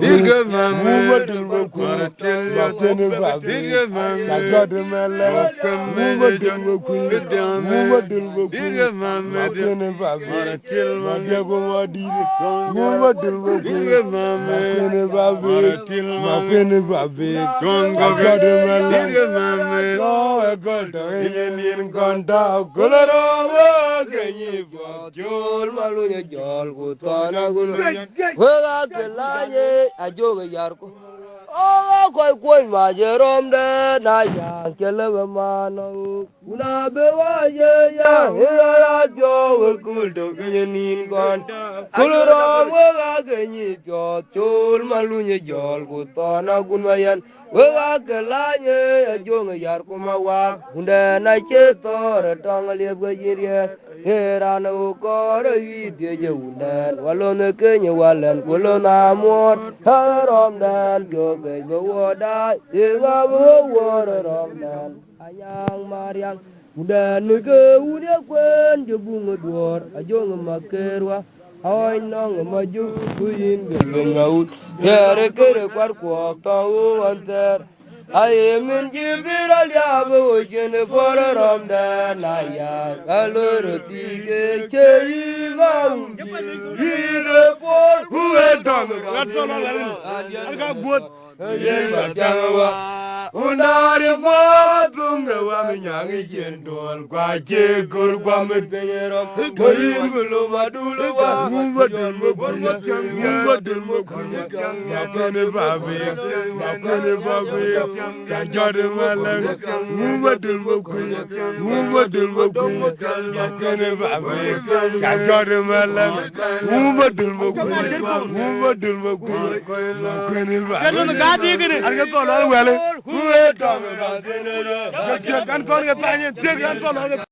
Dirga mama dilwa kuyi makene babi kaja de mele muma dilwa kuyi muma dilwa kuyi makene babi madia ko madire muma dilwa kuyi makene babi kaja de mele no ekolta yin konta koloro genyi jol malunya jol kutana gul wega kelaye ajoga yarko oh koy koy ma jerom de na ya kelebe mano una be waje ya ya jo kul do genyin kon kulro wega genyi jo jol malunya jol kutana gul mayan wega kelaye ajoga yarko ma wa unda na chetor tong lieb gejiriye Herano kore vide je unan walone kenye walan walona mot harom dan joge bawoda inga bawora rom dan ayang mariang udan ke udah kwen je bunga duor ajong makerwa Hoi nong maju kuin gelungaut yare kere kwar kwak tau anter I min jibiral ya bo jene for ramdan aya kalor tige chei mau jire por huwe dong latona larin alga gut ye bajawa unari fa tunga wa minyangi jendol kwa che gor kwa metero koyin gulo madulu wa mubadul mokuya makone babe Kajode malang, mubadul mokuya, makene babe. Kajode malang, mubadul mokuya, makene babe. Alga tolo alwele, huwe tolo. Kan tolo tanya, kan tolo